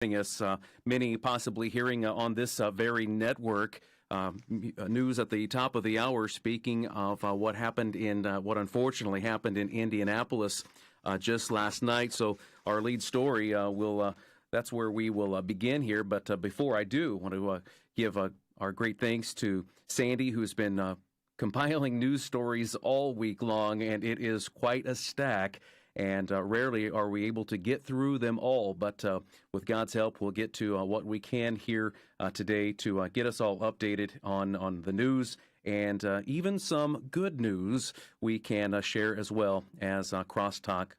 Us, many possibly hearing on this very network. News at the top of the hour, speaking of what happened what unfortunately happened in Indianapolis just last night. So our lead story that's where we will begin here. But before I do, I want to give our great thanks to Sandy, who's been compiling news stories all week long, and it is quite a stack. And rarely are we able to get through them all, but with God's help, we'll get to what we can here today to get us all updated on the news and even some good news we can share as well as Crosstalk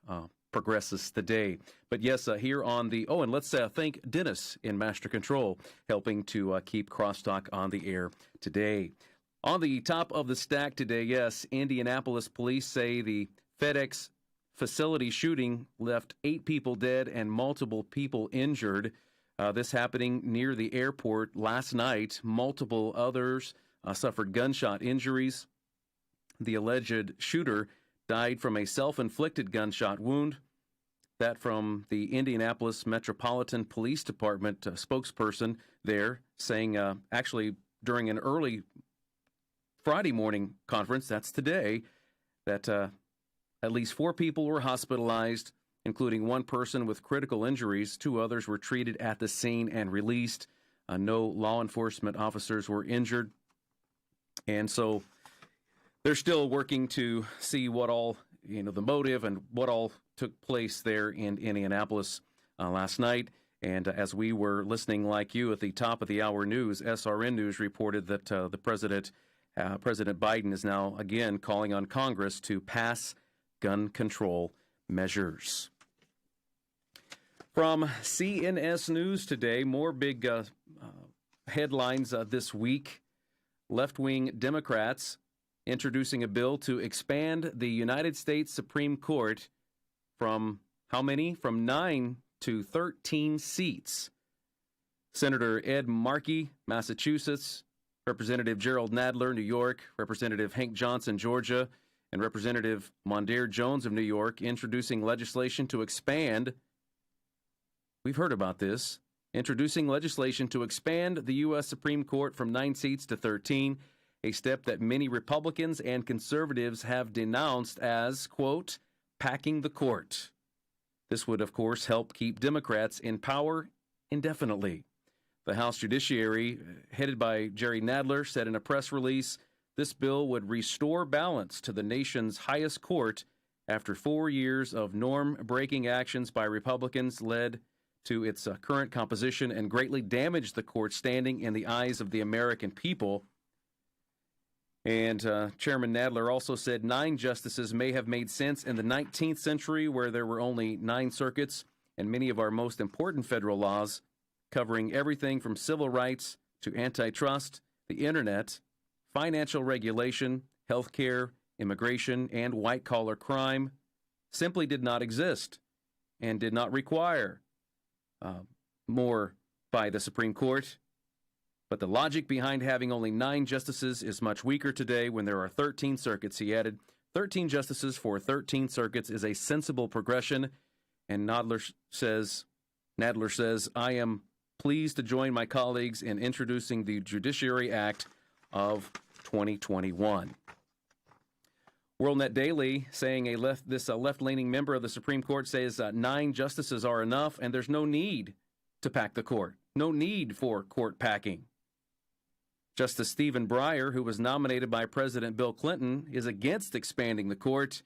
progresses today. But yes, here on the, and let's thank Dennis in Master Control, helping to keep Crosstalk on the air today. On the top of the stack today, yes, Indianapolis police say the FedEx facility shooting left 8 people dead and multiple people injured. This happening near the airport last night. Multiple others suffered gunshot injuries. The alleged shooter died from a self-inflicted gunshot wound. That from the Indianapolis Metropolitan Police Department spokesperson there, saying actually during an early Friday morning conference, that's today, that at least 4 people were hospitalized, including 1 person with critical injuries. 2 others were treated at the scene and released. No law enforcement officers were injured. And so they're still working to see what all, the motive and what all took place there in Indianapolis last night. And as we were listening like you at the top of the hour news, SRN News reported that the President Biden is now again calling on Congress to pass gun control measures. From CNS News today, more big headlines this week. Left-wing Democrats introducing a bill to expand the United States Supreme Court from how many? From 9 to 13 seats. Senator Ed Markey, Massachusetts, Representative Gerald Nadler, New York, Representative Hank Johnson, Georgia, and Representative Mondaire Jones of New York introducing legislation to expand, we've heard about this, introducing legislation to expand the U.S. Supreme Court from 9 seats to 13, a step that many Republicans and conservatives have denounced as, quote, packing the court. This would, of course, help keep Democrats in power indefinitely. The House Judiciary, headed by Jerry Nadler, said in a press release, this bill would restore balance to the nation's highest court after 4 years of norm-breaking actions by Republicans led to its current composition and greatly damaged the court's standing in the eyes of the American people. And Chairman Nadler also said 9 justices may have made sense in the 19th century where there were only 9 circuits and many of our most important federal laws covering everything from civil rights to antitrust, the internet, financial regulation, healthcare, immigration, and white-collar crime simply did not exist and did not require more by the Supreme Court. But the logic behind having only 9 justices is much weaker today when there are 13 circuits, he added. 13 justices for 13 circuits is a sensible progression, and Nadler says, I am pleased to join my colleagues in introducing the Judiciary Act of 2021. WorldNet Daily saying this left-leaning member of the Supreme Court says 9 justices are enough and there's no need to pack the court. No need for court packing. Justice Stephen Breyer, who was nominated by President Bill Clinton, is against expanding the court,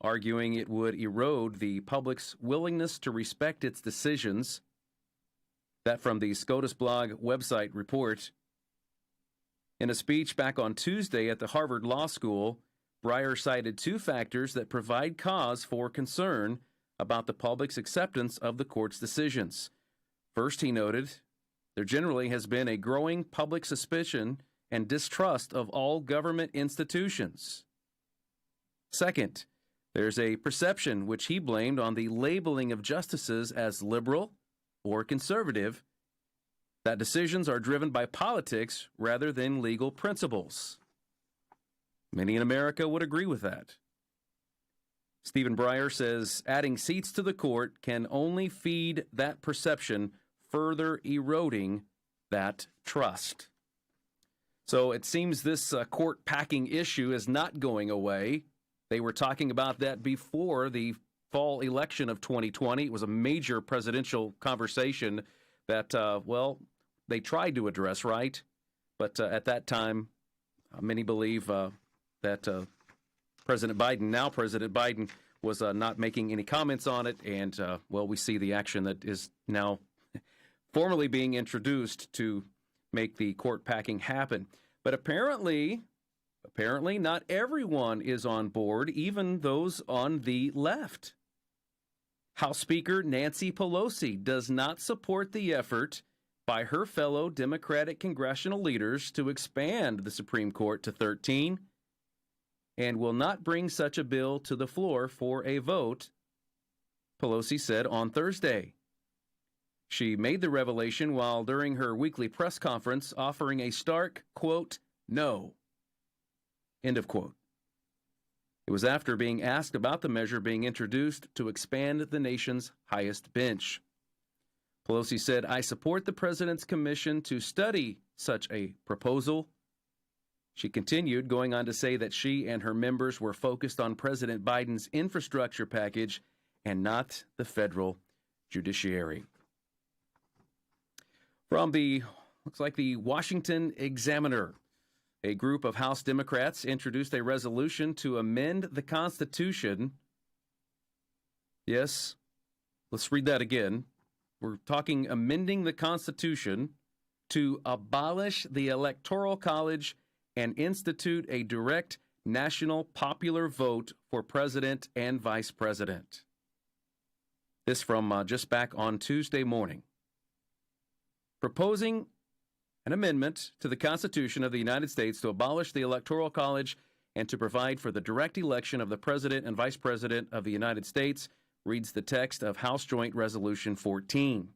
arguing it would erode the public's willingness to respect its decisions. That from the SCOTUS blog website report. In a speech back on Tuesday at the Harvard Law School, Breyer cited 2 factors that provide cause for concern about the public's acceptance of the court's decisions. First, he noted, there generally has been a growing public suspicion and distrust of all government institutions. Second, there's a perception which he blamed on the labeling of justices as liberal or conservative, that decisions are driven by politics rather than legal principles. Many in America would agree with that. Stephen Breyer says adding seats to the court can only feed that perception further eroding that trust. So it seems this court packing issue is not going away. They were talking about that before the fall election of 2020. It was a major presidential conversation that, they tried to address, right? But at that time, many believe that President Biden, was not making any comments on it. And, we see the action that is now formally being introduced to make the court packing happen. But apparently not everyone is on board, even those on the left. House Speaker Nancy Pelosi does not support the effort by her fellow Democratic congressional leaders to expand the Supreme Court to 13 and will not bring such a bill to the floor for a vote, Pelosi said on Thursday. She made the revelation while during her weekly press conference offering a stark, quote, no, end of quote. It was after being asked about the measure being introduced to expand the nation's highest bench. Pelosi said, I support the president's commission to study such a proposal. She continued, going on to say that she and her members were focused on President Biden's infrastructure package and not the federal judiciary. From the Washington Examiner, a group of House Democrats introduced a resolution to amend the Constitution. Yes, let's read that again. We're talking amending the Constitution to abolish the Electoral College and institute a direct national popular vote for president and vice president. This from just back on Tuesday morning. Proposing an amendment to the Constitution of the United States to abolish the Electoral College and to provide for the direct election of the President and Vice President of the United States, reads the text of House Joint Resolution 14.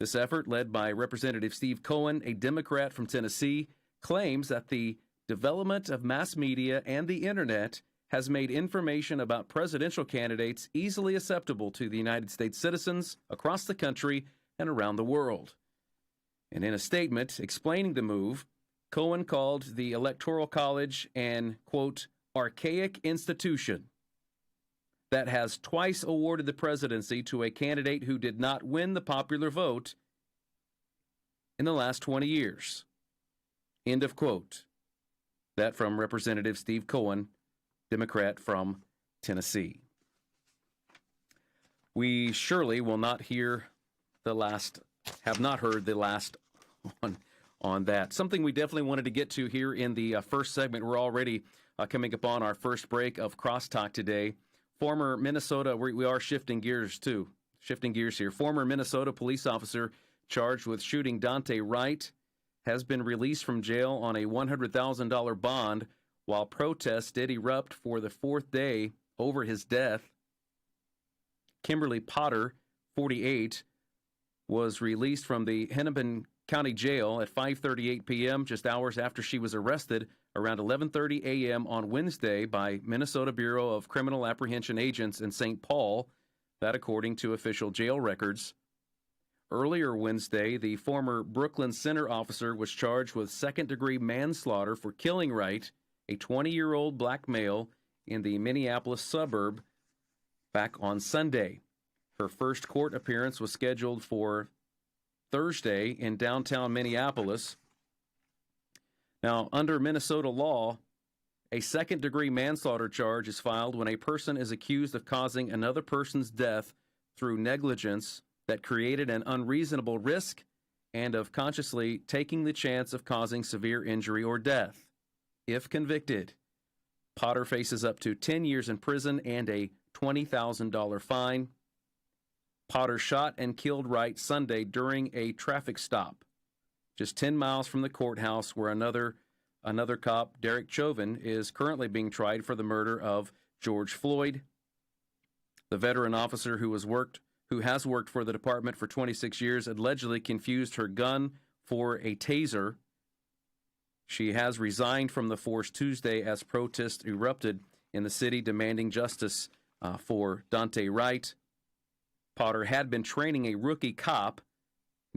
This effort, led by Representative Steve Cohen, a Democrat from Tennessee, claims that the development of mass media and the Internet has made information about presidential candidates easily acceptable to the United States citizens across the country and around the world. And in a statement explaining the move, Cohen called the Electoral College an, quote, archaic institution that has twice awarded the presidency to a candidate who did not win the popular vote in the last 20 years. End of quote. That from Representative Steve Cohen, Democrat from Tennessee. We surely will not hear have not heard the last on that. Something we definitely wanted to get to here in the first segment. We're already coming upon our first break of Crosstalk today. Former Minnesota, we are shifting gears here. Former Minnesota police officer charged with shooting Dante Wright has been released from jail on a $100,000 bond while protests did erupt for the fourth day over his death. Kimberly Potter, 48, was released from the Hennepin County Jail at 5:38 p.m., just hours after she was arrested around 11:30 a.m. on Wednesday by Minnesota Bureau of Criminal Apprehension agents in St. Paul, that according to official jail records. Earlier Wednesday, the former Brooklyn Center officer was charged with second-degree manslaughter for killing Wright, a 20-year-old black male, in the Minneapolis suburb back on Sunday. Her first court appearance was scheduled for Thursday in downtown Minneapolis. Now, under Minnesota law, a second-degree manslaughter charge is filed when a person is accused of causing another person's death through negligence that created an unreasonable risk and of consciously taking the chance of causing severe injury or death. If convicted, Potter faces up to 10 years in prison and a $20,000 fine. Potter shot and killed Wright Sunday during a traffic stop, just 10 miles from the courthouse where another cop, Derek Chauvin, is currently being tried for the murder of George Floyd. The veteran officer who has worked for the department for 26 years allegedly confused her gun for a taser. She has resigned from the force Tuesday as protests erupted in the city demanding justice for Dante Wright. Potter had been training a rookie cop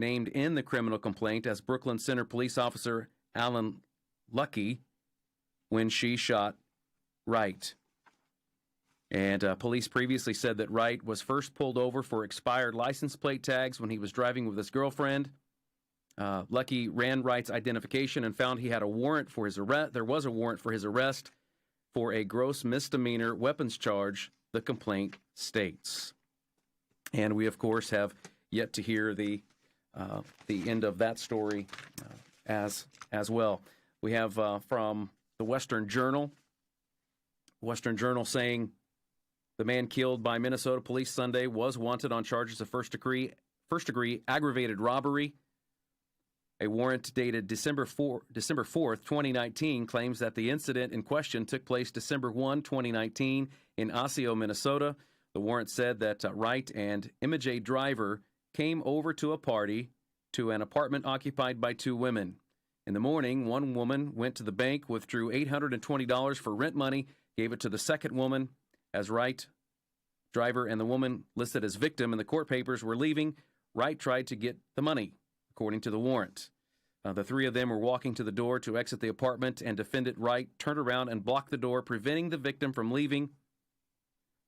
named in the criminal complaint as Brooklyn Center police officer Alan Lucky when she shot Wright. And police previously said that Wright was first pulled over for expired license plate tags when he was driving with his girlfriend. Lucky ran Wright's identification and found he had a warrant for his arrest. There was a warrant for his arrest for a gross misdemeanor weapons charge, the complaint states. And we, of course, have yet to hear the end of that story as well. We have from the Western Journal saying the man killed by Minnesota police Sunday was wanted on charges of first degree aggravated robbery. A warrant dated December 4th, 2019, claims that the incident in question took place December 1, 2019, in Osseo, Minnesota. The warrant said that Wright and MJ Driver came over to a party to an apartment occupied by two women. In the morning, one woman went to the bank, withdrew $820 for rent money, gave it to the second woman. As Wright, Driver, and the woman listed as victim in the court papers were leaving, Wright tried to get the money, according to the warrant. The three of them were walking to the door to exit the apartment, and defendant Wright turned around and blocked the door, preventing the victim from leaving.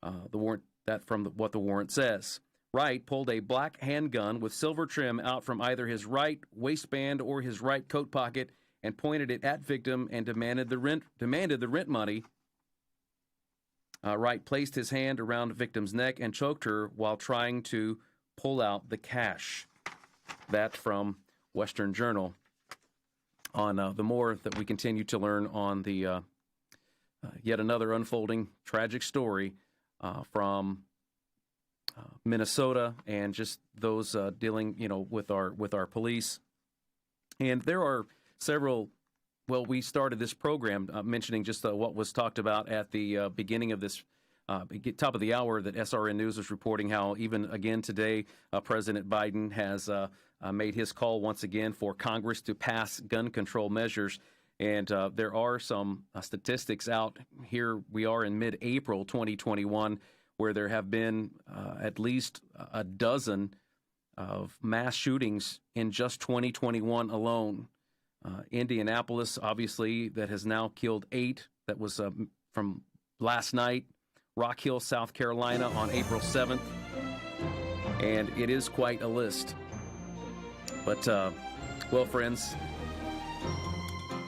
What the warrant says. Wright pulled a black handgun with silver trim out from either his right waistband or his right coat pocket and pointed it at victim and demanded the rent money. Wright placed his hand around victim's neck and choked her while trying to pull out the cash. That from Western Journal. On the more that we continue to learn on the yet another unfolding tragic story from Minnesota and just those dealing, with our police. And there are several. Well, we started this program mentioning just what was talked about at the beginning of this top of the hour, that SRN News was reporting how even again today, President Biden has made his call once again for Congress to pass gun control measures. And there are some statistics out here. We are in mid-April 2021, where there have been at least a dozen of mass shootings in just 2021 alone. Indianapolis, obviously, that has now killed 8. That was from last night. Rock Hill, South Carolina on April 7th. And it is quite a list. But, well, friends,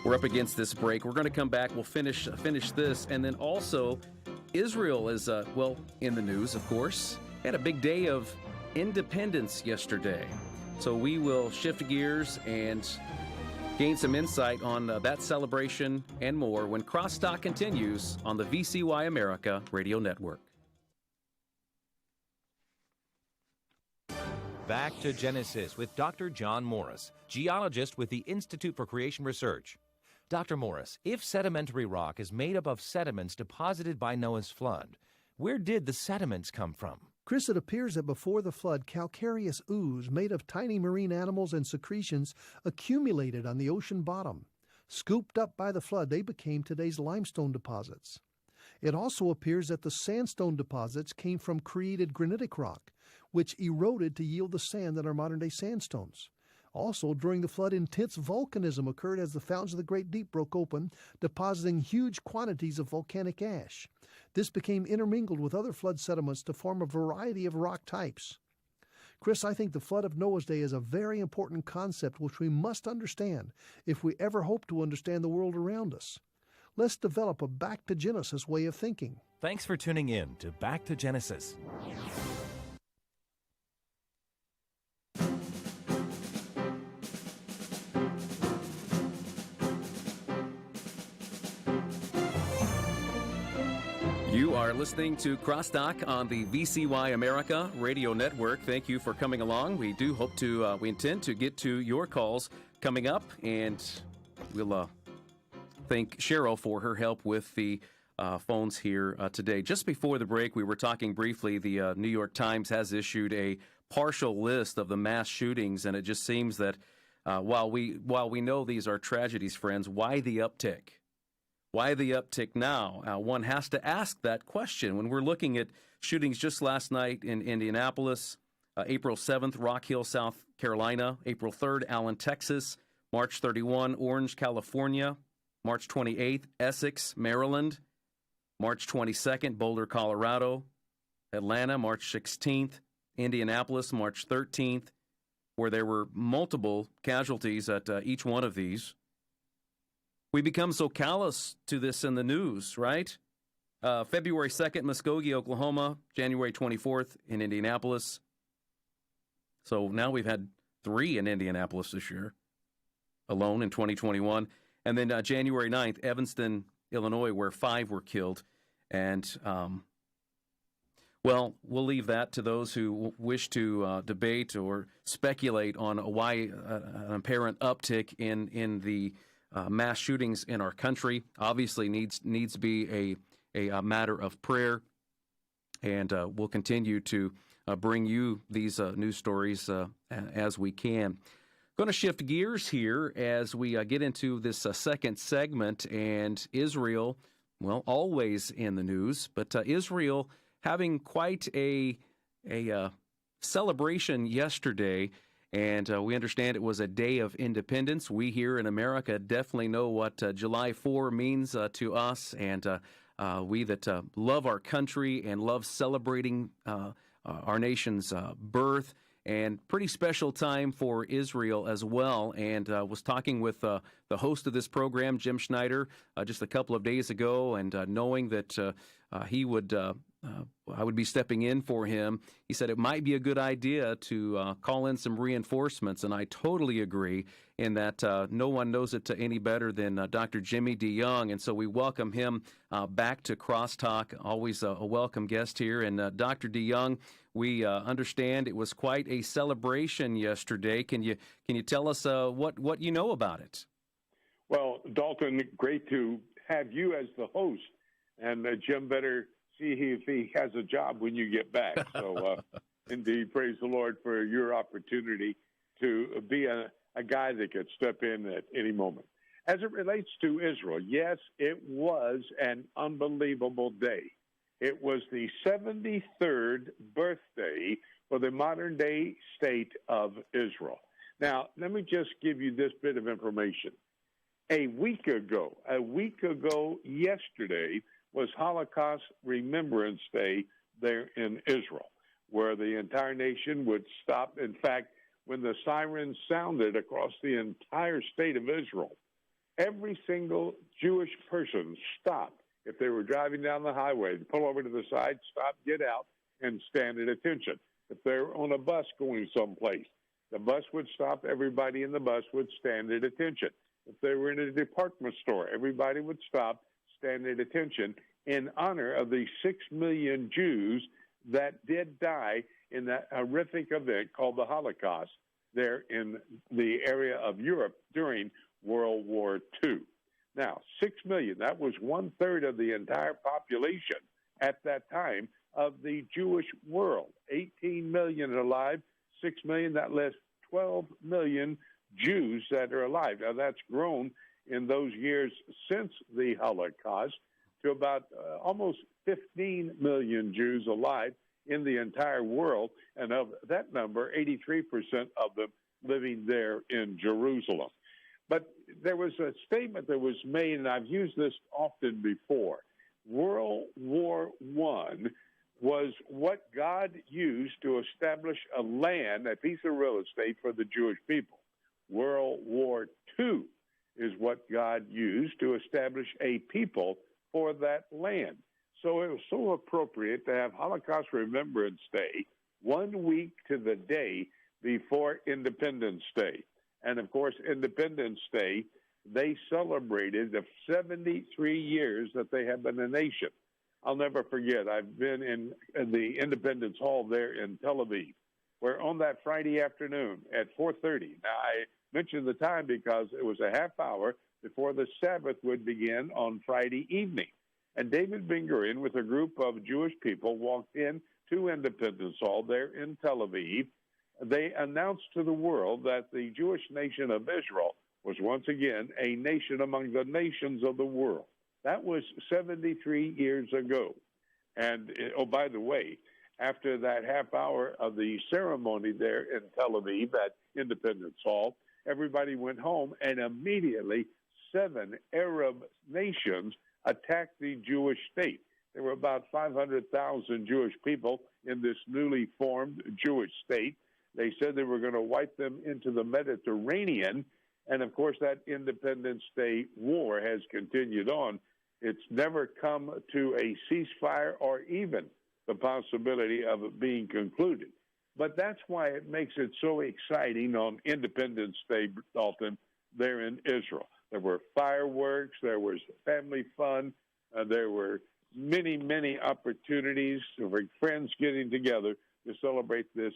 we're up against this break. We're going to come back. We'll finish this. And then also, Israel is, in the news, of course. Had a big day of independence yesterday. So we will shift gears and gain some insight on that celebration and more when Crosstalk continues on the VCY America Radio Network. Back to Genesis with Dr. John Morris, geologist with the Institute for Creation Research. Dr. Morris, if sedimentary rock is made up of sediments deposited by Noah's flood, where did the sediments come from? Chris, it appears that before the flood, calcareous ooze made of tiny marine animals and secretions accumulated on the ocean bottom. Scooped up by the flood, they became today's limestone deposits. It also appears that the sandstone deposits came from created granitic rock, which eroded to yield the sand that are modern-day sandstones. Also, during the flood, intense volcanism occurred as the fountains of the Great Deep broke open, depositing huge quantities of volcanic ash. This became intermingled with other flood sediments to form a variety of rock types. Chris, I think the flood of Noah's day is a very important concept which we must understand if we ever hope to understand the world around us. Let's develop a Back to Genesis way of thinking. Thanks for tuning in to Back to Genesis. You are listening to Crosstalk on the VCY America Radio Network. Thank you for coming along. We do hope to, we intend to get to your calls coming up, and we'll thank Cheryl for her help with the phones here today. Just before the break, we were talking briefly. The New York Times has issued a partial list of the mass shootings, and it just seems that while we know these are tragedies, friends, why the uptick? Why the uptick now? One has to ask that question when we're looking at shootings just last night in Indianapolis, April 7th, Rock Hill, South Carolina. April 3rd, Allen, Texas. March 31, Orange, California. March 28th, Essex, Maryland. March 22nd, Boulder, Colorado. Atlanta, March 16th. Indianapolis, March 13th, where there were multiple casualties at each one of these. We become so callous to this in the news, right? February 2nd, Muskogee, Oklahoma. January 24th in Indianapolis. So now we've had 3 in Indianapolis this year, alone in 2021. And then January 9th, Evanston, Illinois, where 5 were killed. And, well, we'll leave that to those who wish to debate or speculate on why an apparent uptick in the mass shootings in our country. Obviously needs to be a matter of prayer. And we'll continue to bring you these news stories as we can. Going to shift gears here as we get into this second segment, and Israel, well, always in the news, but Israel having quite a celebration yesterday, and we understand it was a day of independence. We here in America definitely know what July 4 means to us, and we that love our country and love celebrating our nation's birth, and pretty special time for Israel as well. And was talking with the host of this program, Jim Schneider, just a couple of days ago, and knowing that he would, I would be stepping in for him, he said it might be a good idea to call in some reinforcements, and I totally agree in that no one knows it any better than Dr. Jimmy DeYoung, and so we welcome him back to Crosstalk. Always a welcome guest here. And Dr. DeYoung, we understand it was quite a celebration yesterday. Can you tell us what you know about it? Well, Dalton, great to have you as the host, and Jim better see if he has a job when you get back. So, indeed, praise the Lord for your opportunity to be a guy that could step in at any moment. As it relates to Israel, yes, it was an unbelievable day. It was the 73rd birthday for the modern-day state of Israel. Now, let me just give you this bit of information. A week ago yesterday, was Holocaust Remembrance Day there in Israel, where the entire nation would stop. In fact, when the sirens sounded across the entire state of Israel, every single Jewish person stopped. If they were driving down the highway, they'd pull over to the side, stop, get out, and stand at attention. If they were on a bus going someplace, the bus would stop, everybody in the bus would stand at attention. If they were in a department store, everybody would stop, stand at attention in honor of the 6 million Jews that did die in that horrific event called the Holocaust there in the area of Europe during World War II. Now, 6 million, that was 1/3 of the entire population at that time of the Jewish world. 18 million alive, 6 million, that left 12 million Jews that are alive. Now, that's grown in those years since the Holocaust to about almost 15 million Jews alive in the entire world, and of that number, 83% of them living there in Jerusalem. But there was a statement that was made, and I've used this often before. World War I was what God used to establish a land, a piece of real estate for the Jewish people. World War II is what God used to establish a people for that land. So it was so appropriate to have Holocaust Remembrance Day 1 week to the day before Independence Day. And, of course, Independence Day, they celebrated the 73 years that they have been a nation. I'll never forget, I've been in the Independence Hall there in Tel Aviv, where on that Friday afternoon at 4:30, now I mentioned the time because it was a half hour before the Sabbath would begin on Friday evening. And David Ben-Gurion, with a group of Jewish people, walked in to Independence Hall there in Tel Aviv. They announced to the world that the Jewish nation of Israel was once again a nation among the nations of the world. That was 73 years ago. And, oh, by the way, after that half hour of the ceremony there in Tel Aviv at Independence Hall, everybody went home, and immediately 7 Arab nations attacked the Jewish state. There were about 500,000 Jewish people in this newly formed Jewish state. They said they were going to wipe them into the Mediterranean. And, of course, that Independence Day war has continued on. It's never come to a ceasefire or even the possibility of it being concluded. But that's why it makes it so exciting on Independence Day, Dalton, there in Israel. There were fireworks, there was family fun, there were many, many opportunities for friends getting together to celebrate this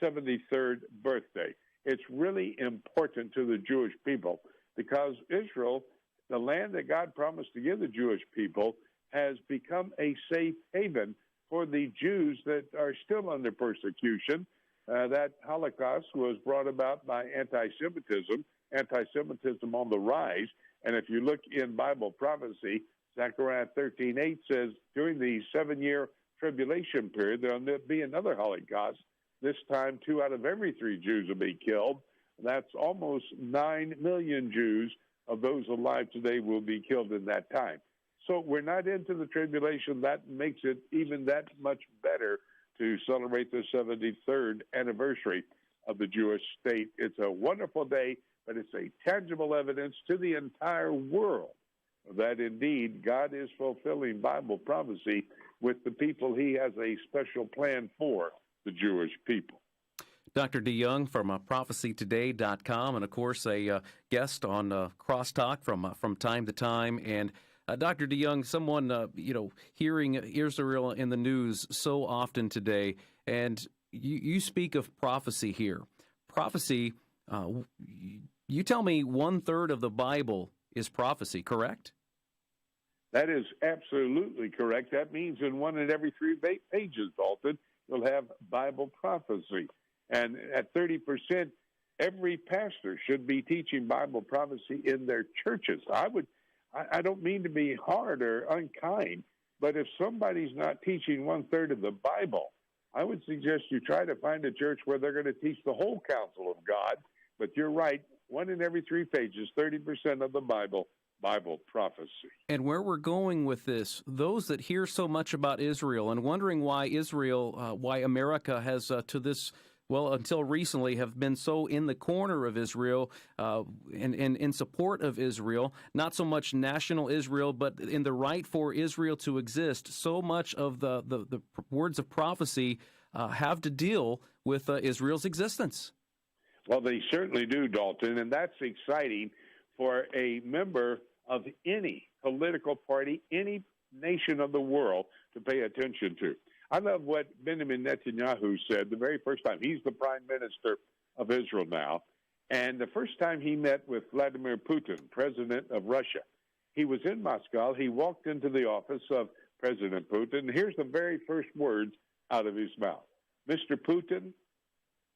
73rd birthday. It's really important to the Jewish people because Israel, the land that God promised to give the Jewish people, has become a safe haven for the Jews that are still under persecution. That Holocaust was brought about by anti-Semitism on the rise. And if you look in Bible prophecy, Zechariah 13:8 says, during the 7-year tribulation period, there will be another Holocaust. This time, 2 out of every 3 Jews will be killed. That's almost 9 million Jews of those alive today will be killed in that time. So we're not into the tribulation. That makes it even that much better to celebrate the 73rd anniversary of the Jewish state. It's a wonderful day, but it's a tangible evidence to the entire world that indeed God is fulfilling Bible prophecy with the people he has a special plan for, the Jewish people. Dr. DeYoung from prophecytoday.com, and of course a guest on Crosstalk from time to time. And Dr. DeYoung, someone hearing Israel in the news so often today, and you speak of prophecy here. Prophecy, you tell me 1/3 of the Bible is prophecy, correct? That is absolutely correct. That means in 1 in every 3 pages, Dalton, you'll have Bible prophecy. And at 30%, every pastor should be teaching Bible prophecy in their churches. I don't mean to be hard or unkind, but if somebody's not teaching 1/3 of the Bible, I would suggest you try to find a church where they're going to teach the whole counsel of God. But you're right, 1 in every 3 pages, 30% of the Bible prophecy. And where we're going with this, those that hear so much about Israel and wondering why why America has until recently have been so in the corner of Israel and in support of Israel, not so much national Israel, but in the right for Israel to exist. So much of the words of prophecy have to deal with Israel's existence. Well, they certainly do, Dalton, and that's exciting for a member of any political party, any nation of the world to pay attention to. I love what Benjamin Netanyahu said the very first time. He's the prime minister of Israel now. And the first time he met with Vladimir Putin, president of Russia, he was in Moscow. He walked into the office of President Putin. Here's the very first words out of his mouth. Mr. Putin,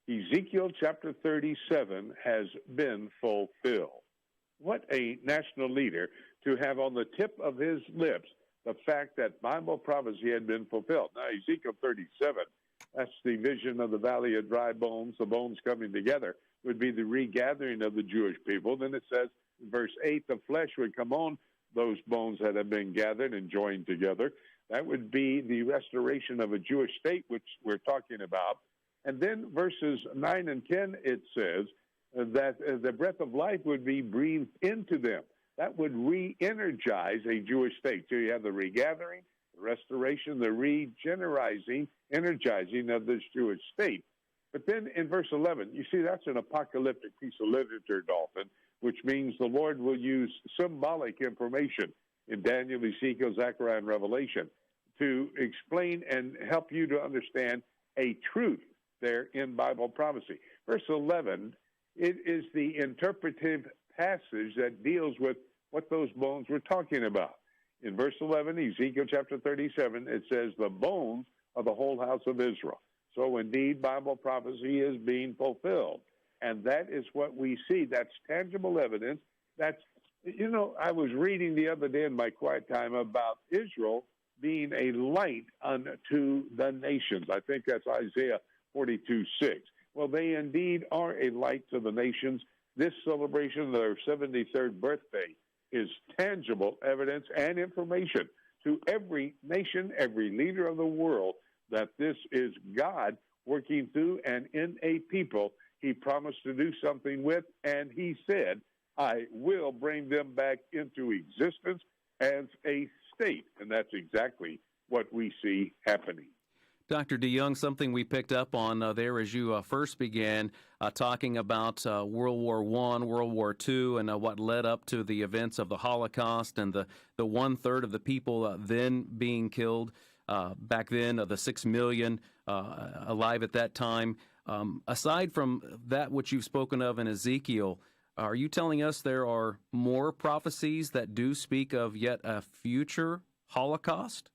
Ezekiel chapter 37 has been fulfilled. What a national leader to have on the tip of his lips the fact that Bible prophecy had been fulfilled. Now, Ezekiel 37, that's the vision of the valley of dry bones, the bones coming together, would be the regathering of the Jewish people. Then it says in verse 8, the flesh would come on those bones that have been gathered and joined together. That would be the restoration of a Jewish state, which we're talking about. And then verses 9 and 10, it says that the breath of life would be breathed into them. That would re-energize a Jewish state. So you have the regathering, the restoration, the energizing of this Jewish state. But then in verse 11, you see that's an apocalyptic piece of literature, Dalton, which means the Lord will use symbolic information in Daniel, Ezekiel, Zechariah, and Revelation to explain and help you to understand a truth there in Bible prophecy. Verse 11, it is the interpretive passage that deals with what those bones were talking about. In verse 11, Ezekiel chapter 37, it says, the bones of the whole house of Israel. So indeed, Bible prophecy is being fulfilled. And that is what we see. That's tangible evidence. That's, I was reading the other day in my quiet time about Israel being a light unto the nations. I think that's Isaiah 42:6. Well, they indeed are a light to the nations. This celebration of their 73rd birthday is tangible evidence and information to every nation, every leader of the world, that this is God working through and in a people he promised to do something with, and he said, I will bring them back into existence as a state. And that's exactly what we see happening. Dr. DeYoung, something we picked up on there as you first began talking about World War I, World War II, and what led up to the events of the Holocaust and the 1/3 of the people then being killed. Back then, the 6 million alive at that time. Aside from that, which you've spoken of in Ezekiel, are you telling us there are more prophecies that do speak of yet a future Holocaust?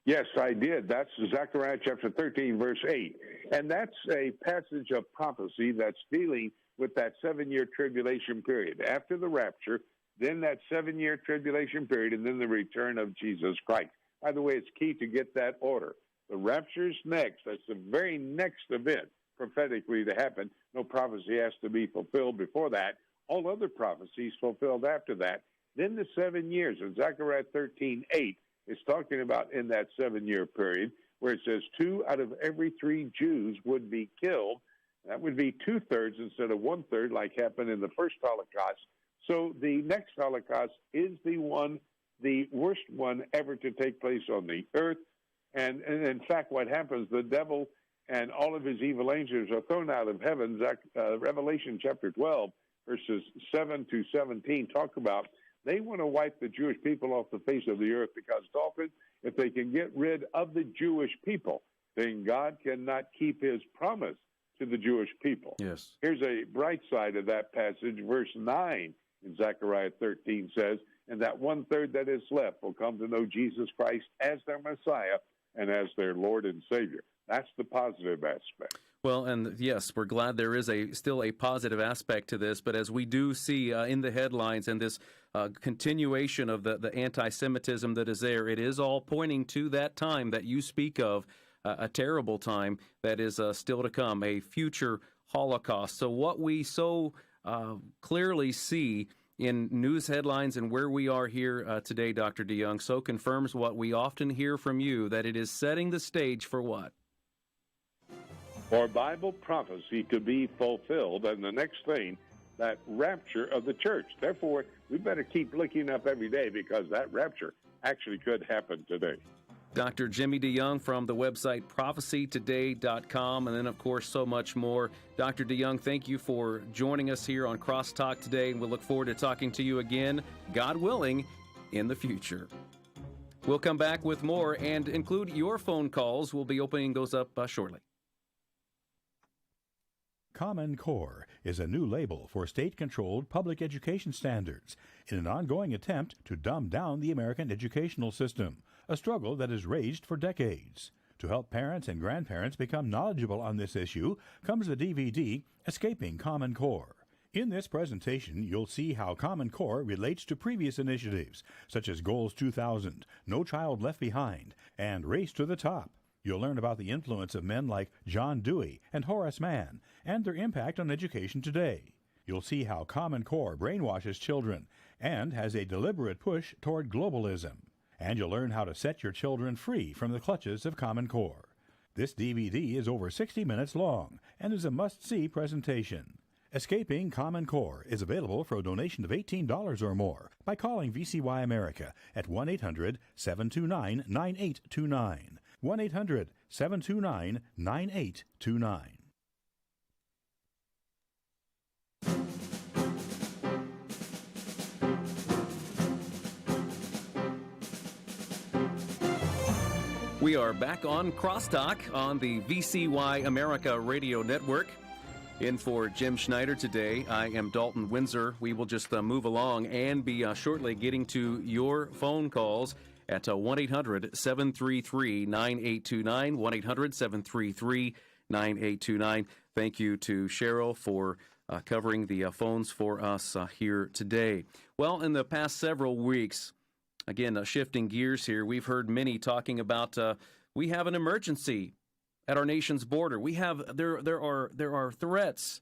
Yes, I did. That's Zechariah chapter 13, verse 8. And that's a passage of prophecy that's dealing with that 7-year tribulation period. After the rapture, then that 7-year tribulation period, and then the return of Jesus Christ. By the way, it's key to get that order. The rapture's next. That's the very next event prophetically to happen. No prophecy has to be fulfilled before that. All other prophecies fulfilled after that. Then the 7 years in Zechariah 13:8 is talking about in that 7-year period where it says 2 out of every 3 Jews would be killed. That would be 2/3 instead of 1/3 like happened in the first Holocaust. So the next Holocaust is the worst one ever to take place on the earth. And in fact, what happens, the devil and all of his evil angels are thrown out of heaven. Revelation chapter 12, verses 7 to 17 talk about they want to wipe the Jewish people off the face of the earth because, Dalton, if they can get rid of the Jewish people, then God cannot keep his promise to the Jewish people. Yes. Here's a bright side of that passage. Verse 9 in Zechariah 13 says, and that 1/3 that is left will come to know Jesus Christ as their Messiah and as their Lord and Savior. That's the positive aspect. Well, and yes, we're glad there is still a positive aspect to this, but as we do see in the headlines and this continuation of the anti-Semitism that is there, it is all pointing to that time that you speak of, a terrible time that is still to come, a future Holocaust. So what we so clearly see in news headlines and where we are here today, Dr. DeYoung, so confirms what we often hear from you, that it is setting the stage for what? For Bible prophecy to be fulfilled, and the next thing, that rapture of the church. Therefore, we better keep looking up every day because that rapture actually could happen today. Dr. Jimmy DeYoung from the website prophecytoday.com, and then, of course, so much more. Dr. DeYoung, thank you for joining us here on Crosstalk today, and we'll look forward to talking to you again, God willing, in the future. We'll come back with more and include your phone calls. We'll be opening those up shortly. Common Core is a new label for state-controlled public education standards in an ongoing attempt to dumb down the American educational system, a struggle that has raged for decades. To help parents and grandparents become knowledgeable on this issue comes the DVD, Escaping Common Core. In this presentation, you'll see how Common Core relates to previous initiatives, such as Goals 2000, No Child Left Behind, and Race to the Top. You'll learn about the influence of men like John Dewey and Horace Mann and their impact on education today. You'll see how Common Core brainwashes children and has a deliberate push toward globalism. And you'll learn how to set your children free from the clutches of Common Core. This DVD is over 60 minutes long and is a must-see presentation. Escaping Common Core is available for a donation of $18 or more by calling VCY America at 1-800-729-9829. 1-800-729-9829. We are back on Crosstalk on the VCY America radio network. In for Jim Schneider today, I am Dalton Windsor. We will just move along and be shortly getting to your phone calls at 1-800-733-9829, 1-800-733-9829. Thank you to Cheryl for covering the phones for us here today. Well, in the past several weeks, Again, shifting gears here, we've heard many talking about we have an emergency at our nation's border. There are threats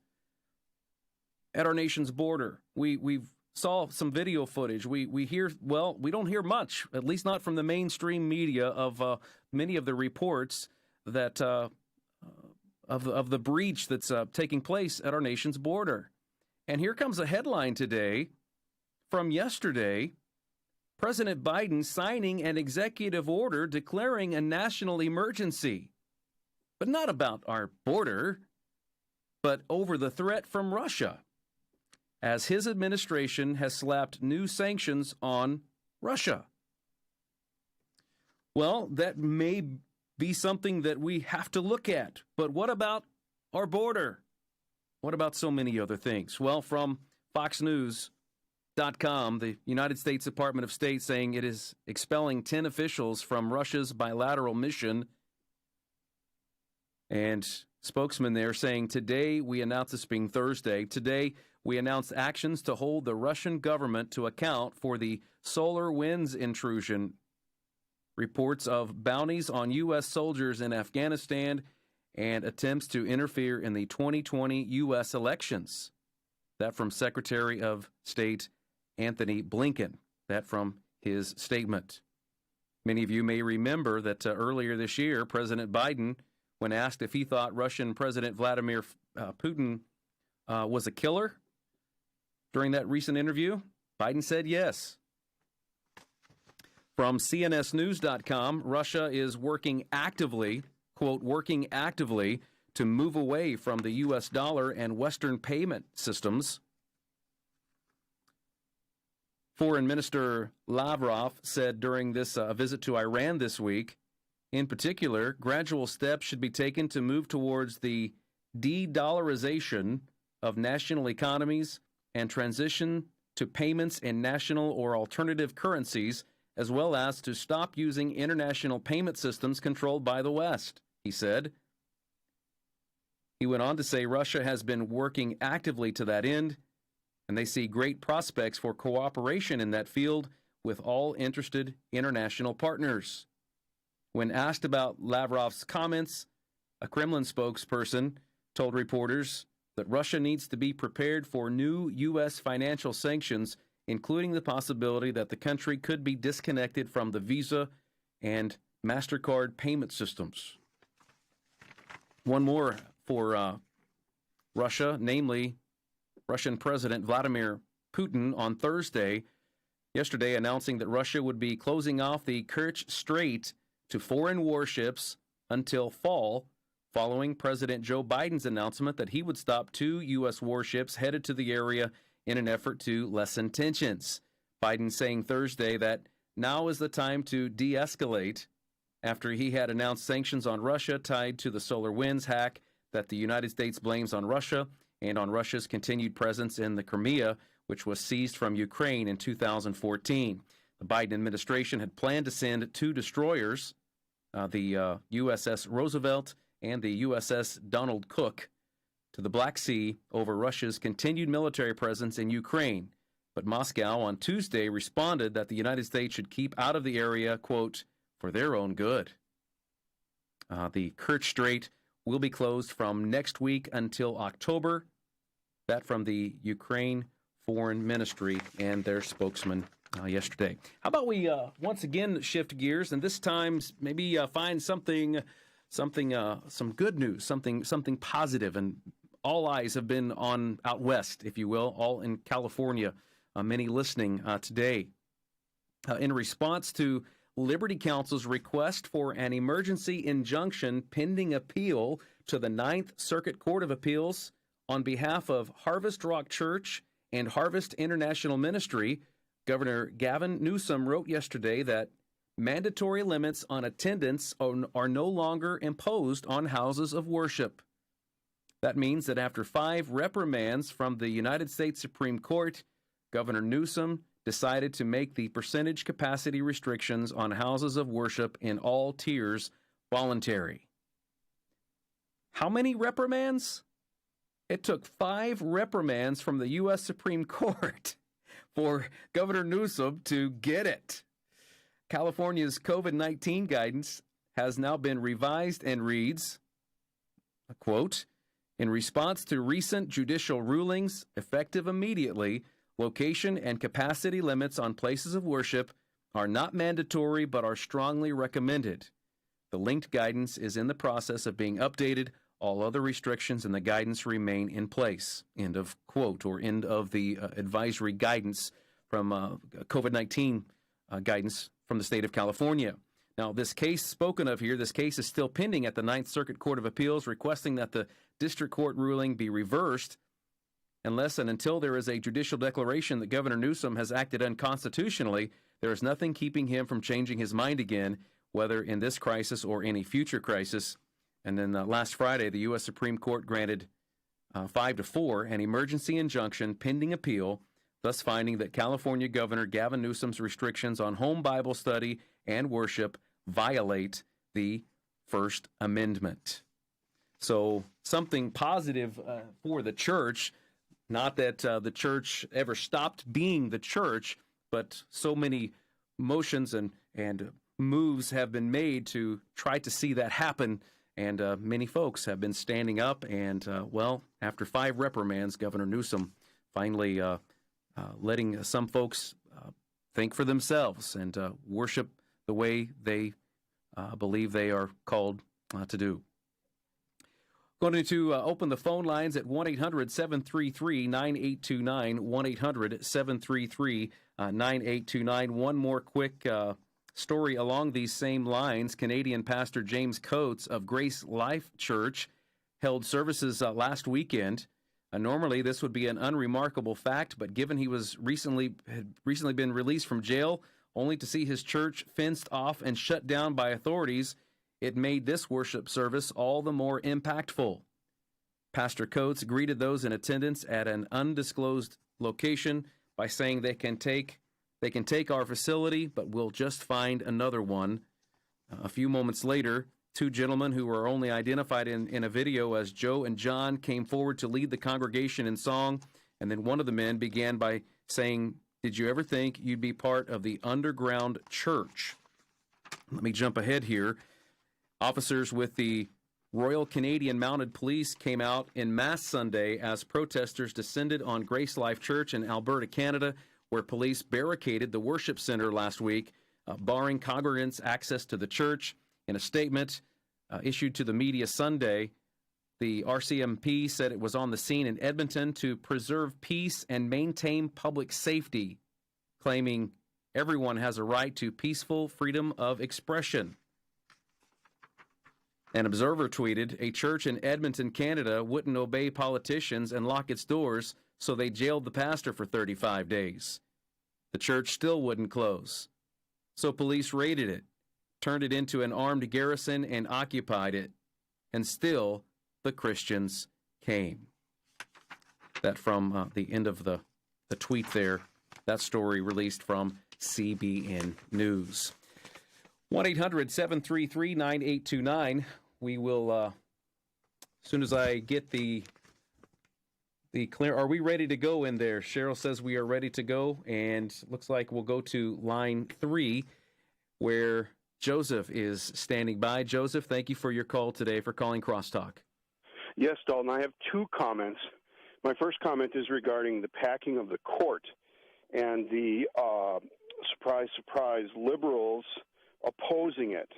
at our nation's border. We've saw some video footage. We hear, well, we don't hear much, at least not from the mainstream media, of many of the reports that of the breach that's taking place at our nation's border. And here comes a headline today from yesterday: President Biden signing an executive order declaring a national emergency. But not about our border, but over the threat from Russia, as his administration has slapped new sanctions on Russia. Well, that may be something that we have to look at. But what about our border? What about so many other things? Well, from FoxNews.com, the United States Department of State saying it is expelling 10 officials from Russia's bilateral mission. And spokesman there saying, today we announced, this being Thursday, today we announced actions to hold the Russian government to account for the SolarWinds intrusion, reports of bounties on U.S. soldiers in Afghanistan, and attempts to interfere in the 2020 U.S. elections. That from Secretary of State Anthony Blinken. That from his statement. Many of you may remember that earlier this year, President Biden, when asked if he thought Russian President Vladimir Putin was a killer during that recent interview, Biden said yes. From CNSnews.com, Russia is working actively, quote, working actively to move away from the U.S. dollar and Western payment systems. Foreign Minister Lavrov said during this visit to Iran this week, in particular, gradual steps should be taken to move towards the de-dollarization of national economies and transition to payments in national or alternative currencies, as well as to stop using international payment systems controlled by the West, he said. He went on to say Russia has been working actively to that end, and they see great prospects for cooperation in that field with all interested international partners. When asked about Lavrov's comments, a Kremlin spokesperson told reporters that Russia needs to be prepared for new U.S. financial sanctions, including the possibility that the country could be disconnected from the Visa and MasterCard payment systems. One more for Russia, namely Russian President Vladimir Putin on yesterday announcing that Russia would be closing off the Kerch Strait to foreign warships until fall, following President Joe Biden's announcement that he would stop 2 U.S. warships headed to the area in an effort to lessen tensions. Biden saying Thursday that now is the time to de-escalate after he had announced sanctions on Russia tied to the SolarWinds hack that the United States blames on Russia and on Russia's continued presence in the Crimea, which was seized from Ukraine in 2014. The Biden administration had planned to send 2 destroyers, the USS Roosevelt and the USS Donald Cook, to the Black Sea over Russia's continued military presence in Ukraine. But Moscow on Tuesday responded that the United States should keep out of the area, quote, for their own good. The Kerch Strait will be closed from next week until October. That from the Ukraine Foreign Ministry and their spokesman yesterday. How about we once again shift gears, and this time maybe find some good news, something positive. And all eyes have been on out west, if you will, all in California. Many listening today. In response to Liberty Counsel's request for an emergency injunction pending appeal to the Ninth Circuit Court of Appeals on behalf of Harvest Rock Church and Harvest International Ministry, Governor Gavin Newsom wrote yesterday that mandatory limits on attendance are no longer imposed on houses of worship. That means that after 5 reprimands from the United States Supreme Court, Governor Newsom decided to make the percentage capacity restrictions on houses of worship in all tiers voluntary. How many reprimands? It took 5 reprimands from the U.S. Supreme Court for Governor Newsom to get it. California's COVID-19 guidance has now been revised and reads, quote, in response to recent judicial rulings, effective immediately, location and capacity limits on places of worship are not mandatory but are strongly recommended. The linked guidance is in the process of being updated. All other restrictions in the guidance remain in place. End of quote, or end of the advisory guidance from COVID-19 guidance from the state of California. Now, this case spoken of here, this case is still pending at the Ninth Circuit Court of Appeals, requesting that the district court ruling be reversed unless and until there is a judicial declaration that Governor Newsom has acted unconstitutionally. There is nothing keeping him from changing his mind again, whether in this crisis or any future crisis. And then last Friday, the U.S. Supreme Court granted 5-4 an emergency injunction pending appeal, thus finding that California Governor Gavin Newsom's restrictions on home Bible study and worship violate the First Amendment. So something positive for the church, not that the church ever stopped being the church, but so many motions and moves have been made to try to see that happen, and many folks have been standing up, and, after 5 reprimands, Governor Newsom finally letting some folks think for themselves and worship the way they believe they are called to do. Going to open the phone lines at 1-800-733-9829, 1-800-733-9829. One more quick story along these same lines. Canadian pastor James Coates of Grace Life Church held services last weekend. Normally, this would be an unremarkable fact, but given he had recently been released from jail, only to see his church fenced off and shut down by authorities, it made this worship service all the more impactful. Pastor Coates greeted those in attendance at an undisclosed location by saying they can take our facility, but we'll just find another one. A few moments later, 2 gentlemen who were only identified in a video as Joe and John came forward to lead the congregation in song, and then one of the men began by saying, "Did you ever think you'd be part of the underground church?" Let me jump ahead here. Officers with the Royal Canadian Mounted Police came out en masse Sunday as protesters descended on Grace Life Church in Alberta, Canada, where police barricaded the worship center last week, barring congregants access to the church. In a statement issued to the media Sunday, the RCMP said it was on the scene in Edmonton to preserve peace and maintain public safety, claiming everyone has a right to peaceful freedom of expression. An observer tweeted, "A church in Edmonton, Canada wouldn't obey politicians and lock its doors, so they jailed the pastor for 35 days. The church still wouldn't close. So police raided it, turned it into an armed garrison, and occupied it. And still, the Christians came." That from the end of the tweet there. That story released from CBN News. 1-800-733-9829. We will, as soon as I get the clear, are we ready to go in there? Cheryl says we are ready to go, and looks like we'll go to line 3, where Joseph is standing by. Joseph, thank you for your call today, for calling Crosstalk. Yes, Dalton, I have 2 comments. My first comment is regarding the packing of the court and the, surprise, surprise, liberals opposing it.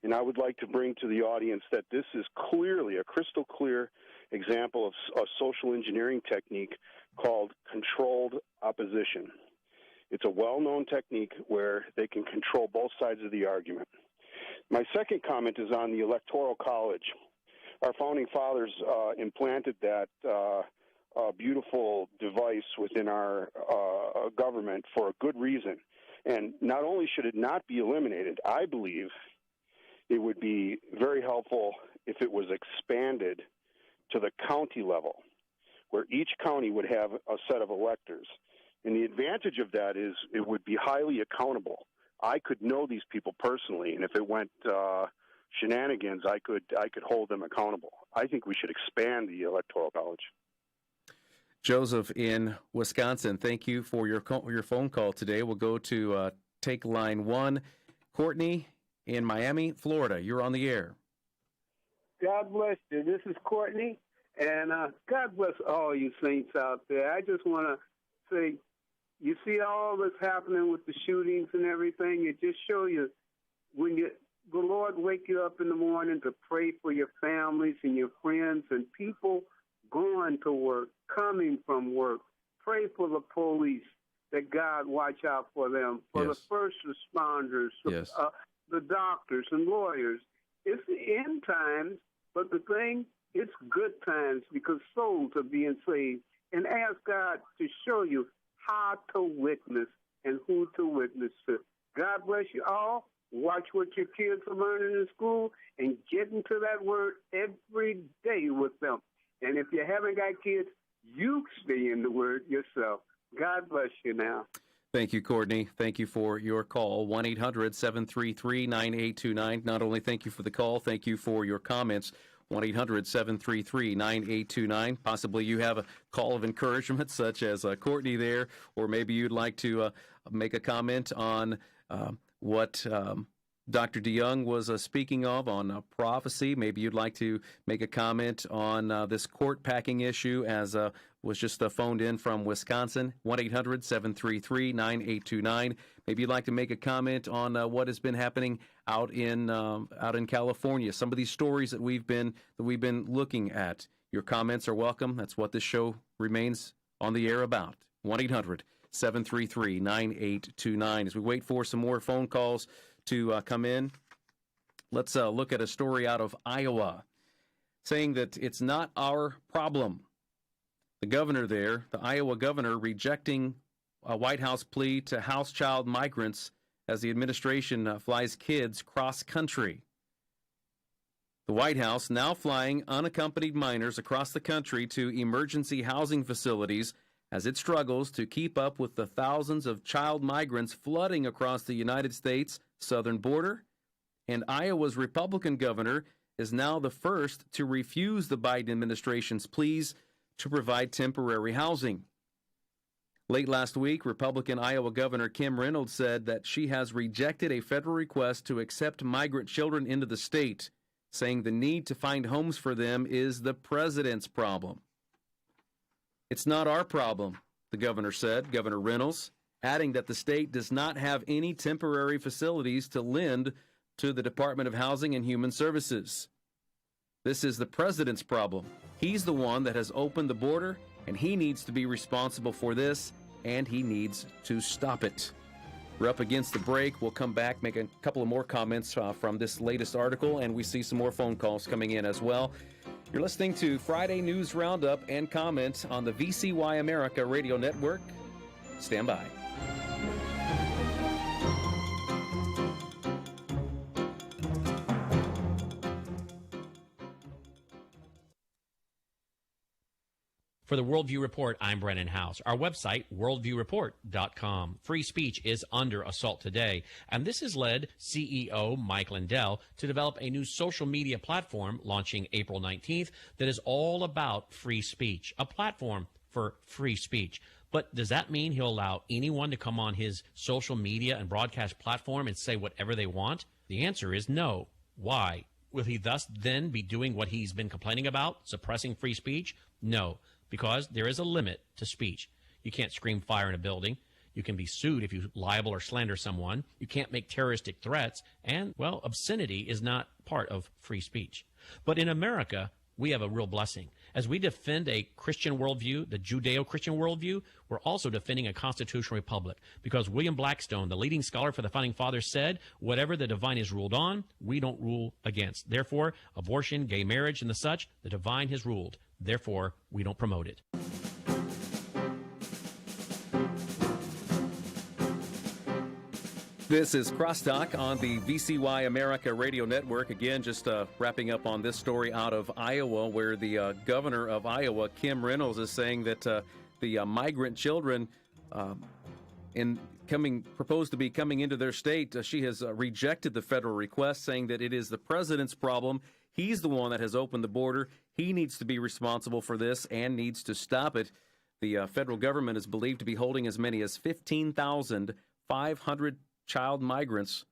And I would like to bring to the audience that this is clearly a crystal clear example of a social engineering technique called controlled opposition. It's a well-known technique where they can control both sides of the argument. My second comment is on the Electoral College. Our founding fathers implanted that beautiful device within our government for a good reason. And not only should it not be eliminated, I believe it would be very helpful if it was expanded to the county level, where each county would have a set of electors. And the advantage of that is it would be highly accountable. I could know these people personally, and if it went shenanigans, I could hold them accountable. I think we should expand the Electoral College. Joseph in Wisconsin, thank you for your phone call today. We'll go to take line 1. Courtney in Miami, Florida. You're on the air. God bless you. This is Courtney, and God bless all you saints out there. I just want to say, you see all that's happening with the shootings and everything. It just shows you when the Lord wake you up in the morning to pray for your families and your friends and people going to work, coming from work. Pray for the police, that God watch out for them, for the first responders, the doctors and lawyers. It's the end times, but the thing, it's good times because souls are being saved. And ask God to show you how to witness and who to witness to. God bless you all. Watch what your kids are learning in school and get into that word every day with them. And if you haven't got kids, you stay in the word yourself. God bless you now. Thank you, Courtney. Thank you for your call. 1-800-733-9829. Not only thank you for the call, thank you for your comments. 1-800-733-9829. Possibly you have a call of encouragement, such as Courtney there, or maybe you'd like to make a comment on what Dr. DeYoung was speaking of on prophecy. Maybe you'd like to make a comment on this court packing issue, as was just phoned in from Wisconsin. 1-800-733-9829. Maybe you'd like to make a comment on what has been happening out in California. Some of these stories that we've been looking at. Your comments are welcome. That's what this show remains on the air about. 1-800-733-9829. As we wait for some more phone calls to come in, let's look at a story out of Iowa saying that it's not our problem. The governor there, the Iowa governor, rejecting a White House plea to house child migrants as the administration flies kids cross-country. The White House now flying unaccompanied minors across the country to emergency housing facilities as it struggles to keep up with the thousands of child migrants flooding across the United States southern border. And Iowa's Republican governor is now the first to refuse the Biden administration's pleas to provide temporary housing. Late last week, Republican Iowa Governor Kim Reynolds said that she has rejected a federal request to accept migrant children into the state, saying the need to find homes for them is the president's problem. It's not our problem, the governor said, Governor Reynolds, adding that the state does not have any temporary facilities to lend to the Department of Housing and Human Services. This is the president's problem. He's the one that has opened the border, and he needs to be responsible for this, and he needs to stop it. We're up against the break. We'll come back, make a couple of more comments from this latest article, and we see some more phone calls coming in as well. You're listening to Friday News Roundup and Comment on the VCY America Radio Network. Stand by. For the Worldview Report, I'm Brennan House. Our website, worldviewreport.com. Free speech is under assault today, and this has led CEO Mike Lindell to develop a new social media platform launching April 19th that is all about free speech, a platform for free speech. But does that mean he'll allow anyone to come on his social media and broadcast platform and say whatever they want? The answer is no. Why? Will he thus then be doing what he's been complaining about, suppressing free speech? No. Because there is a limit to speech. You can't scream fire in a building. You can be sued if you libel or slander someone. You can't make terroristic threats. And, well, obscenity is not part of free speech. But in America, we have a real blessing. As we defend a Christian worldview, the Judeo-Christian worldview, we're also defending a constitutional republic. Because William Blackstone, the leading scholar for the Founding Fathers, said, whatever the divine is ruled on, we don't rule against. Therefore, abortion, gay marriage, and the such, the divine has ruled. Therefore, we don't promote it. This is Crosstalk on the VCY America Radio Network. Again, just wrapping up on this story out of Iowa, where the governor of Iowa, Kim Reynolds, is saying that the migrant children proposed to be coming into their state, she has rejected the federal request, saying that it is the president's problem. He's the one that has opened the border. He needs to be responsible for this and needs to stop it. The federal government is believed to be holding as many as 15,500 child migrants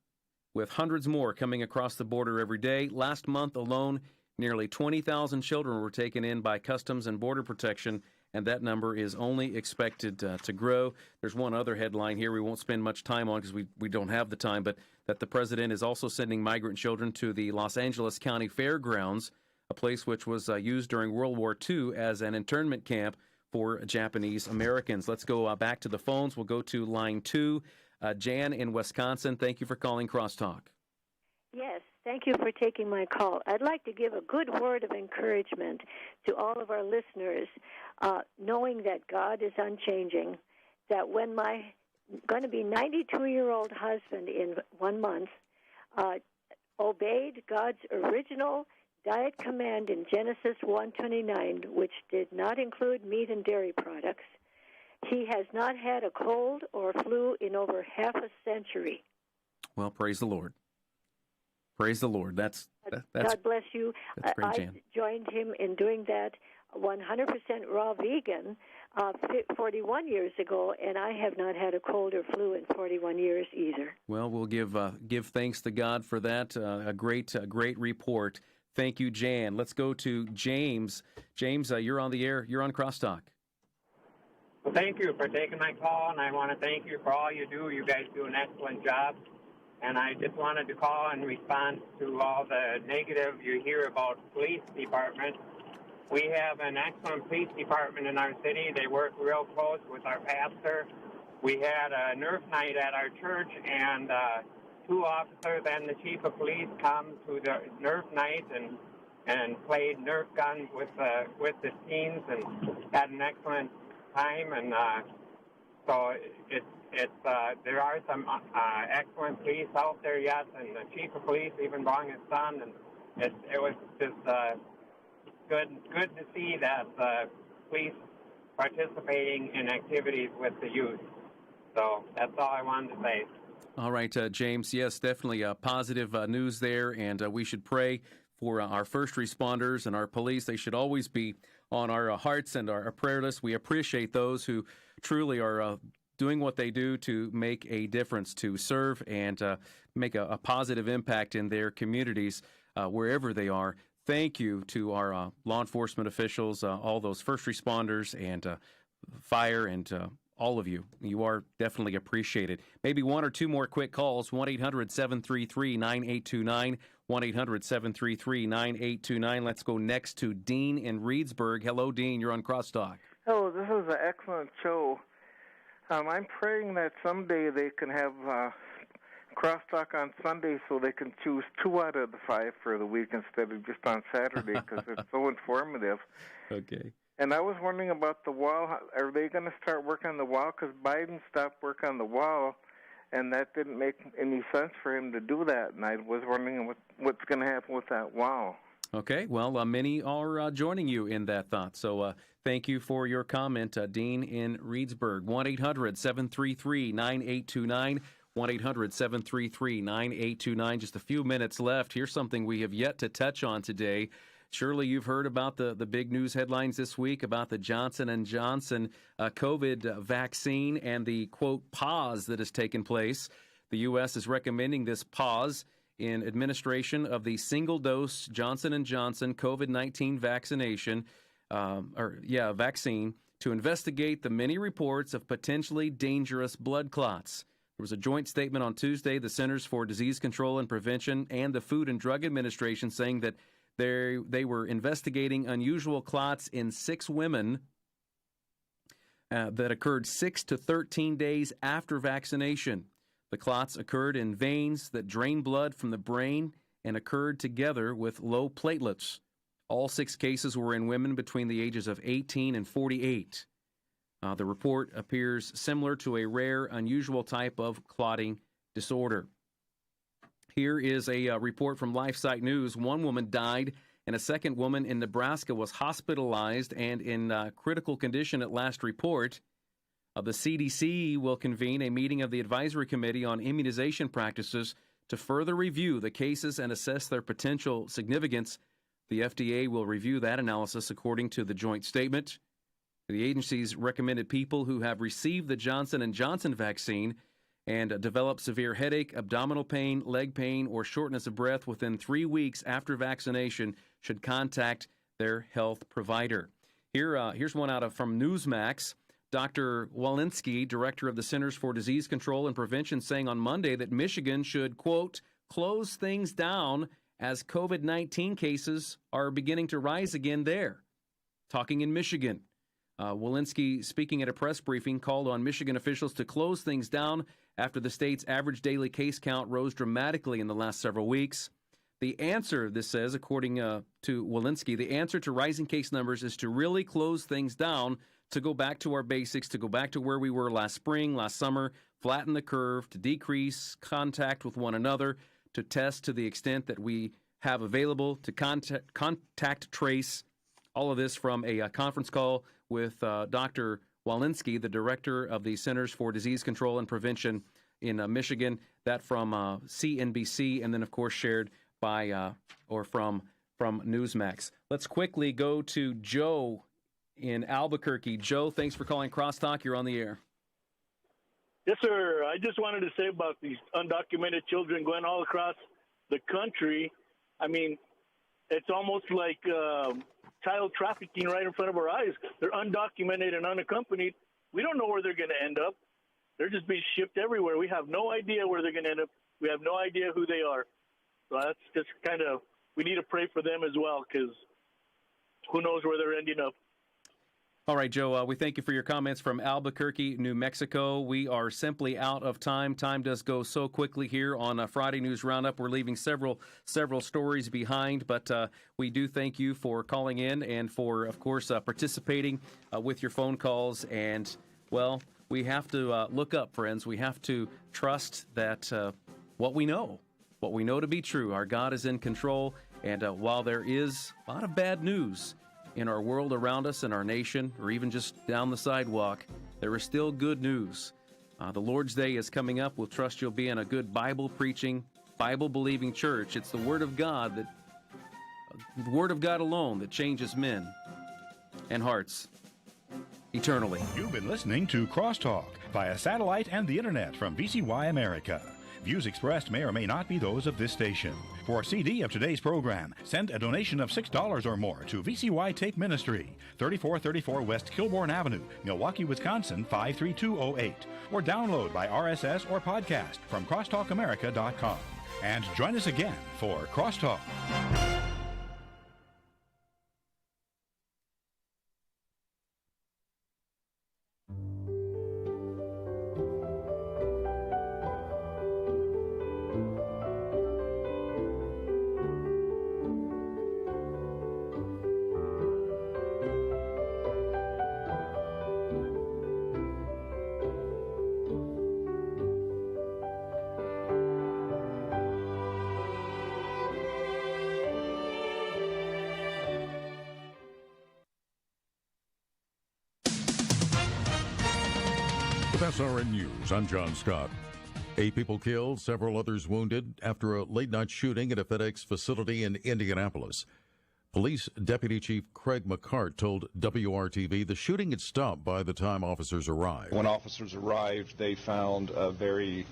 with hundreds more coming across the border every day. Last month alone, nearly 20,000 children were taken in by Customs and Border Protection, and that number is only expected to grow. There's one other headline here we won't spend much time on because we don't have the time, but that the president is also sending migrant children to the Los Angeles County Fairgrounds, a place which was used during World War II as an internment camp for Japanese Americans. Let's go back to the phones. We'll go to line 2. Jan in Wisconsin, thank you for calling Crosstalk. Yes, thank you for taking my call. I'd like to give a good word of encouragement to all of our listeners, knowing that God is unchanging, that when my going to be 92-year-old husband in 1 month obeyed God's original diet command in Genesis 1:29, which did not include meat and dairy products, he has not had a cold or flu in over half a century. Well, praise the Lord. Praise the Lord. That's God bless you. That's great, Jan. I joined him in doing that 100% raw vegan 41 years ago, and I have not had a cold or flu in 41 years either. Well, we'll give thanks to God for that. A great report. Thank you, Jan. Let's go to James. James, you're on the air. You're on Crosstalk. Well, thank you for taking my call, and I want to thank you for all you do. You guys do an excellent job. And I just wanted to call in response to all the negative you hear about police department. We have an excellent police department in our city. They work real close with our pastor. We had a Nerf night at our church, and 2 officers and the chief of police come to the Nerf night and played Nerf gun with the teens and had an excellent time. And so there are some excellent police out there, yes, and the chief of police even brought his son, and it was just good to see that police participating in activities with the youth. So that's all I wanted to say. All right, James, yes, definitely positive news there, and we should pray for our first responders and our police. They should always be on our hearts and our prayer list. We appreciate those who truly are doing what they do to make a difference, to serve and make a positive impact in their communities wherever they are. Thank you to our law enforcement officials, all those first responders and fire and all of you. You are definitely appreciated. Maybe 1 or 2 more quick calls, 1-800-733-9829, 1-800-733-9829. Let's go next to Dean in Reedsburg. Hello, Dean. You're on Crosstalk. Oh, this is an excellent show. I'm praying that someday they can have Crosstalk on Sunday so they can choose 2 out of the 5 for the week instead of just on Saturday because it's so informative. Okay. And I was wondering about the wall. Are they going to start working on the wall? Because Biden stopped work on the wall, and that didn't make any sense for him to do that. And I was wondering what's going to happen with that wall. Okay. Well, many are joining you in that thought. So thank you for your comment, Dean in Reedsburg. 1-800-733-9829. 1-800-733-9829. Just a few minutes left. Here's something we have yet to touch on today. Surely you've heard about the big news headlines this week about the Johnson & Johnson COVID vaccine and the, quote, pause that has taken place. The U.S. is recommending this pause in administration of the single-dose Johnson & Johnson COVID-19 vaccine to investigate the many reports of potentially dangerous blood clots. There was a joint statement on Tuesday, the Centers for Disease Control and Prevention and the Food and Drug Administration saying that they were investigating unusual clots in 6 women that occurred 6 to 13 days after vaccination. The clots occurred in veins that drain blood from the brain and occurred together with low platelets. All 6 cases were in women between the ages of 18 and 48. The report appears similar to a rare, unusual type of clotting disorder. Here is a report from LifeSite News. 1 woman died, and a second woman in Nebraska was hospitalized and in critical condition at last report. The CDC will convene a meeting of the Advisory Committee on Immunization Practices to further review the cases and assess their potential significance. The FDA will review that analysis according to the joint statement. The agency's recommended people who have received the Johnson & Johnson vaccine and develop severe headache, abdominal pain, leg pain, or shortness of breath within 3 weeks after vaccination should contact their health provider. Here's one from Newsmax. Dr. Walensky, director of the Centers for Disease Control and Prevention, saying on Monday that Michigan should, quote, close things down as COVID-19 cases are beginning to rise again there. Talking in Michigan. Walensky, speaking at a press briefing, called on Michigan officials to close things down after the state's average daily case count rose dramatically in the last several weeks. The answer, this says, according to Walensky, the answer to rising case numbers is to really close things down, to go back to our basics, to go back to where we were last spring, last summer, flatten the curve, to decrease contact with one another, to test to the extent that we have available, to contact trace. All of this from a conference call with Dr. Walensky, the director of the Centers for Disease Control and Prevention in Michigan. That from CNBC, and then, of course, shared by from Newsmax. Let's quickly go to Joe in Albuquerque. Joe, thanks for calling Crosstalk. You're on the air. Yes, sir. I just wanted to say about these undocumented children going all across the country. I mean, it's almost like child trafficking right in front of our eyes. They're undocumented and unaccompanied. We don't know where they're going to end up. They're just being shipped everywhere. We have no idea where they're going to end up. We have no idea who they are. So that's just kind of, we need to pray for them as well, because who knows where they're ending up. All right, Joe, we thank you for your comments from Albuquerque, New Mexico. We are simply out of time. Time does go so quickly here on a Friday News Roundup. We're leaving several stories behind, but we do thank you for calling in and for, of course, participating with your phone calls. And, well, we have to look up, friends. We have to trust that what we know to be true, our God is in control. And while there is a lot of bad news in our world around us, in our nation, or even just down the sidewalk, there is still good news. The Lord's Day is coming up. We'll trust you'll be in a good Bible-preaching, Bible-believing church. It's the Word of God alone that changes men and hearts eternally. You've been listening to Crosstalk via satellite and the internet from VCY America. Views expressed may or may not be those of this station. For a CD of today's program, send a donation of $6 or more to VCY Tape Ministry, 3434 West Kilbourne Avenue, Milwaukee, Wisconsin, 53208. Or download by RSS or podcast from crosstalkamerica.com. And join us again for Crosstalk. SRN News, I'm John Scott. 8 people killed, several others wounded after a late-night shooting at a FedEx facility in Indianapolis. Police Deputy Chief Craig McCart told WRTV the shooting had stopped by the time officers arrived. When officers arrived, they found a very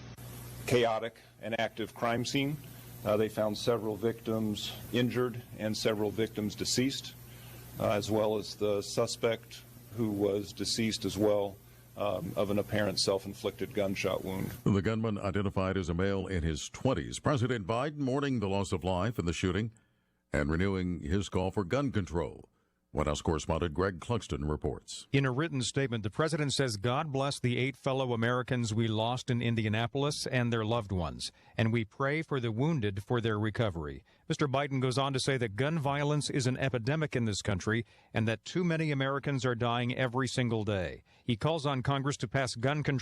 chaotic and active crime scene. They found several victims injured and several victims deceased, as well as the suspect who was deceased as well. Of an apparent self-inflicted gunshot wound. The gunman identified as a male in his 20s. President Biden mourning the loss of life in the shooting and renewing his call for gun control. White House correspondent Greg Clugston reports. In a written statement, the president says God bless the 8 fellow Americans we lost in Indianapolis and their loved ones, and we pray for the wounded for their recovery. Mr. Biden goes on to say that gun violence is an epidemic in this country and that too many Americans are dying every single day. He calls on Congress to pass gun control